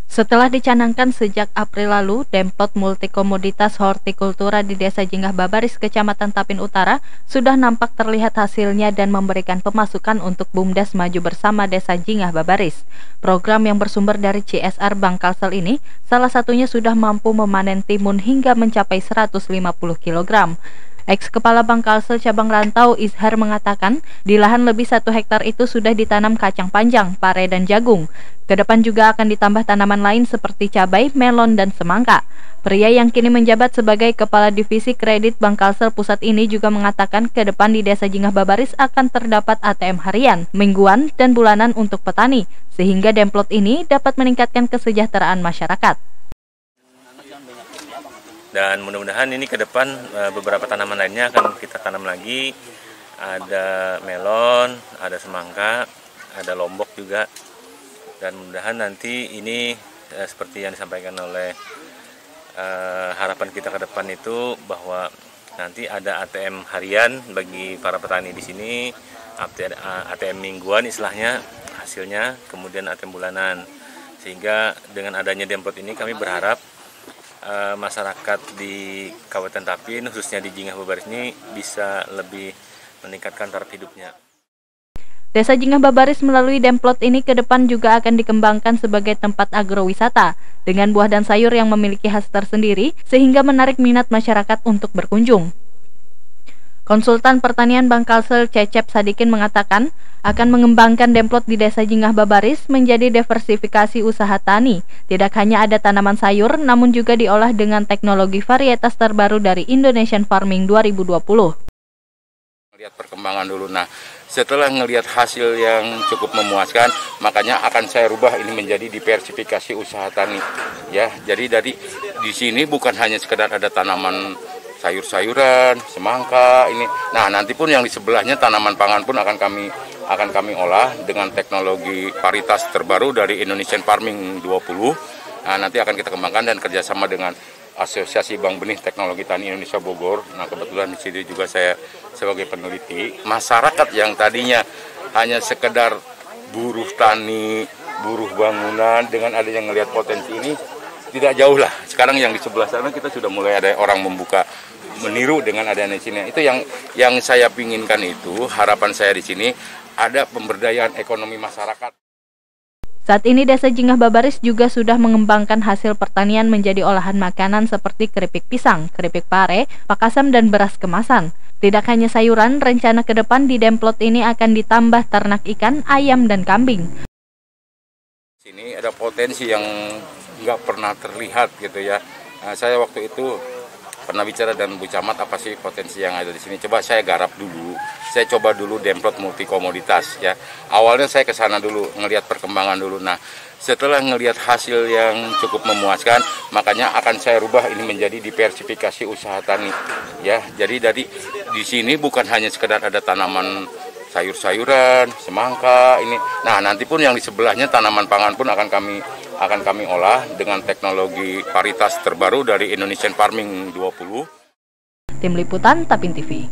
Setelah dicanangkan sejak April lalu, Demplot Multikomoditas Hortikultura di Desa Jinggah Babaris, Kecamatan Tapin Utara, sudah nampak terlihat hasilnya dan memberikan pemasukan untuk BUMDes Maju Bersama Desa Jinggah Babaris. Program yang bersumber dari CSR Bank Kalsel ini, salah satunya sudah mampu memanen timun hingga mencapai 150 kg. Ex-Kepala Bank Kalsel Cabang Rantau Izhar mengatakan, di lahan lebih 1 hektar itu sudah ditanam kacang panjang, pare, dan jagung. Kedepan juga akan ditambah tanaman lain seperti cabai, melon, dan semangka. Pria yang kini menjabat sebagai Kepala Divisi Kredit Bank Kalsel Pusat ini juga mengatakan ke depan di Desa Jinggah Babaris akan terdapat ATM harian, mingguan, dan bulanan untuk petani, sehingga Demplot ini dapat meningkatkan kesejahteraan masyarakat. Dan mudah-mudahan ini ke depan beberapa tanaman lainnya akan kita tanam lagi. Ada melon, ada semangka, ada lombok juga. Dan mudah-mudahan nanti ini seperti yang disampaikan oleh harapan kita ke depan itu bahwa nanti ada ATM harian bagi para petani di sini, ATM mingguan istilahnya hasilnya, kemudian ATM bulanan. Sehingga dengan adanya Demplot ini kami berharap masyarakat di Kabupaten Tapin, khususnya di Jinggah Babaris ini bisa lebih meningkatkan taraf hidupnya. Desa Jinggah Babaris melalui Demplot ini ke depan juga akan dikembangkan sebagai tempat agrowisata dengan buah dan sayur yang memiliki khas tersendiri sehingga menarik minat masyarakat untuk berkunjung. Konsultan Pertanian Bank Kalsel Cecep Sadikin mengatakan akan mengembangkan Demplot di Desa Jinggah Babaris menjadi diversifikasi usaha tani. Tidak hanya ada tanaman sayur, namun juga diolah dengan teknologi varietas terbaru dari Indonesian Farming 2020. Lihat perkembangan dulu. Nah, setelah ngelihat hasil yang cukup memuaskan, makanya akan saya rubah ini menjadi diversifikasi usaha tani. Ya, jadi dari di sini bukan hanya sekedar ada tanaman sayur-sayuran, semangka ini. Nah, nanti pun yang di sebelahnya tanaman pangan pun akan kami olah dengan teknologi varietas terbaru dari Indonesian Farming 20. Nah, nanti akan kita kembangkan dan kerjasama dengan Asosiasi Bank Benih Teknologi Tani Indonesia Bogor. Nah, kebetulan di sini juga saya sebagai peneliti. Masyarakat yang tadinya hanya sekedar buruh tani, buruh bangunan, dengan adanya ngelihat potensi ini tidak jauh lah. Sekarang yang di sebelah sana kita sudah mulai ada orang meniru dengan adanya di sini. Itu yang saya pinginkan itu, harapan saya di sini ada pemberdayaan ekonomi masyarakat. Saat ini Desa Jinggah Babaris juga sudah mengembangkan hasil pertanian menjadi olahan makanan seperti keripik pisang, keripik pare, pakasam, dan beras kemasan. Tidak hanya sayuran, rencana ke depan di Demplot ini akan ditambah ternak ikan, ayam, dan kambing. Sini ada potensi yang nggak pernah terlihat gitu ya. Nah, saya waktu itu pernah bicara dengan Bu Camat apa sih potensi yang ada di sini. Coba saya garap dulu, saya coba dulu Demplot multikomoditas ya. Awalnya saya ke sana dulu, ngelihat perkembangan dulu. Nah, setelah ngelihat hasil yang cukup memuaskan, makanya akan saya rubah ini menjadi diversifikasi usaha tani. Ya, jadi dari di sini bukan hanya sekedar ada tanaman sayur-sayuran, semangka ini. Nah, nanti pun yang di sebelahnya tanaman pangan pun akan kami olah dengan teknologi varietas terbaru dari Indonesian Farming 20. Tim Liputan Tapin TV.